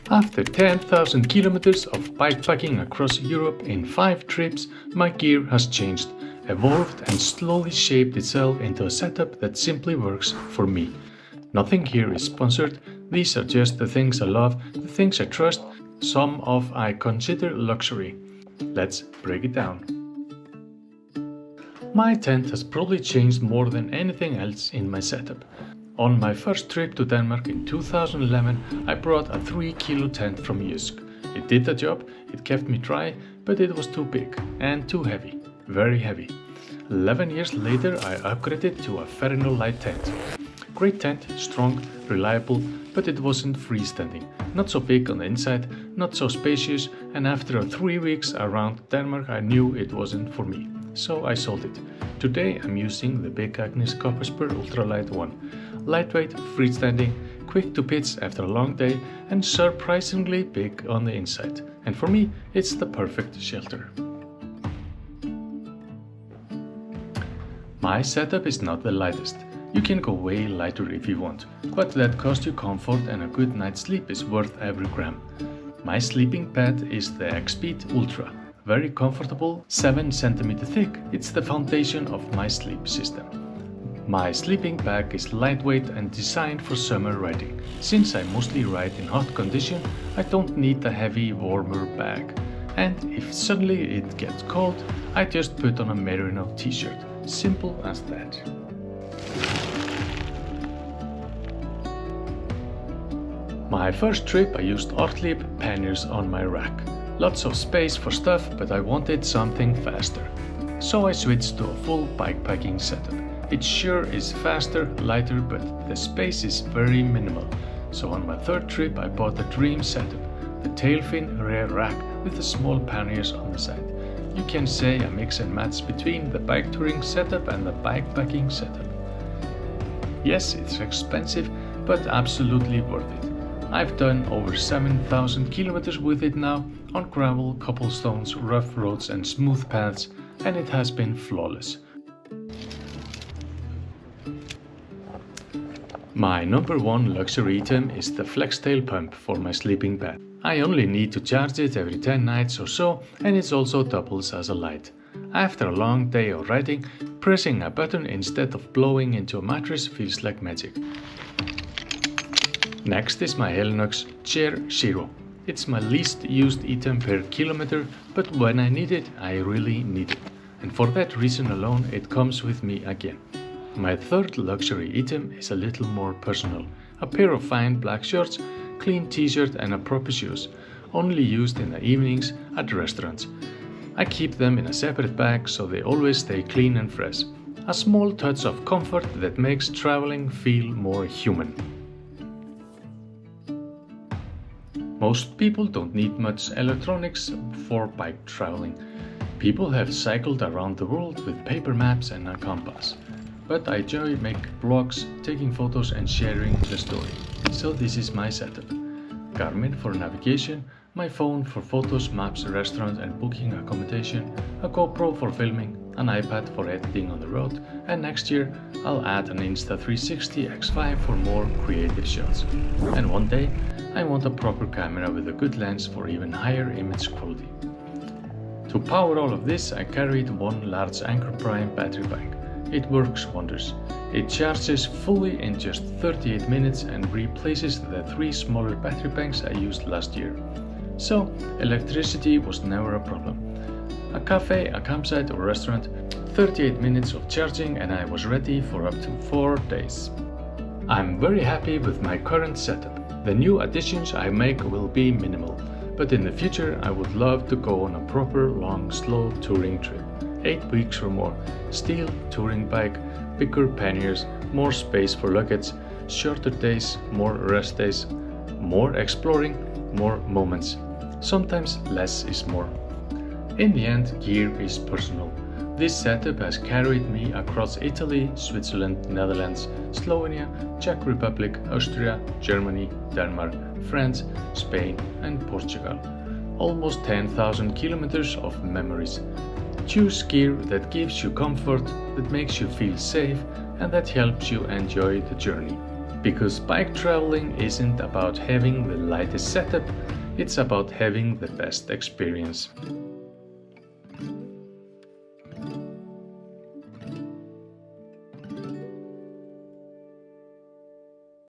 After 10,000 kilometers of bikepacking across Europe in 5 trips, my gear has changed, evolved and slowly shaped itself into a setup that simply works for me. Nothing here is sponsored, these are just the things I love, the things I trust, some of I consider luxury. Let's break it down. My tent has probably changed more than anything else in my setup. On my first trip to Denmark in 2011, I brought a 3-kilo tent from Jysk. It did the job, it kept me dry, but it was too big and too heavy, very heavy. 11 years later, I upgraded to a Ferrino light tent. Great tent, strong, reliable, but it wasn't freestanding. Not so big on the inside, not so spacious, and after 3 weeks around Denmark I knew it wasn't for me. So I sold it. Today I'm using the big Agnes Copper Spur Ultralight one. Lightweight, freestanding, quick to pitch after a long day, and surprisingly big on the inside. And for me, it's the perfect shelter. My setup is not the lightest. You can go way lighter if you want, but that costs you comfort and a good night's sleep is worth every gram. My sleeping pad is the X-Speed Ultra. Very comfortable, 7 cm thick. It's the foundation of my sleep system. My sleeping bag is lightweight and designed for summer riding. Since I mostly ride in hot condition, I don't need a heavy, warmer bag. And if suddenly it gets cold, I just put on a merino t-shirt. Simple as that. My first trip I used Ortlieb panniers on my rack. Lots of space for stuff, but I wanted something faster. So I switched to a full bikepacking setup. It sure is faster, lighter, but the space is very minimal. So on my third trip I bought the dream setup, the Tailfin rear rack with the small panniers on the side. You can say a mix and match between the bike touring setup and the bikepacking setup. Yes, it's expensive, but absolutely worth it. I've done over 7,000 kilometers with it now, on gravel, cobblestones, rough roads and smooth paths, and it has been flawless. My number one luxury item is the FlexTail pump for my sleeping bag. I only need to charge it every 10 nights or so, and it also doubles as a light. After a long day of riding, pressing a button instead of blowing into a mattress feels like magic. Next is my Helinox Chair Zero. It's my least used item per kilometer, but when I need it, I really need it. And for that reason alone, it comes with me again. My third luxury item is a little more personal. A pair of fine black shorts, clean t-shirt and a proper shoes, only used in the evenings at restaurants. I keep them in a separate bag so they always stay clean and fresh. A small touch of comfort that makes traveling feel more human. Most people don't need much electronics for bike traveling. People have cycled around the world with paper maps and a compass. But I enjoy making vlogs, taking photos and sharing the story. So this is my setup. Garmin for navigation, my phone for photos, maps, restaurants and booking accommodation, a GoPro for filming, an iPad for editing on the road, and next year I'll add an Insta360 X5 for more creative shots. And one day I want a proper camera with a good lens for even higher image quality. To power all of this, I carried one large Anchor Prime battery bank. It works wonders. It charges fully in just 38 minutes and replaces the 3 smaller battery banks I used last year. So electricity was never a problem. A cafe, a campsite or restaurant, 38 minutes of charging and I was ready for up to 4 days. I'm very happy with my current setup. The new additions I make will be minimal, but in the future I would love to go on a proper long slow touring trip. 8 weeks or more, steel touring bike, bigger panniers, more space for luggage, shorter days, more rest days, more exploring, more moments. Sometimes less is more. In the end, gear is personal. This setup has carried me across Italy, Switzerland, Netherlands, Slovenia, Czech Republic, Austria, Germany, Denmark, France, Spain and Portugal. Almost 10,000 kilometers of memories. Choose gear that gives you comfort, that makes you feel safe and that helps you enjoy the journey. Because bike traveling isn't about having the lightest setup, it's about having the best experience.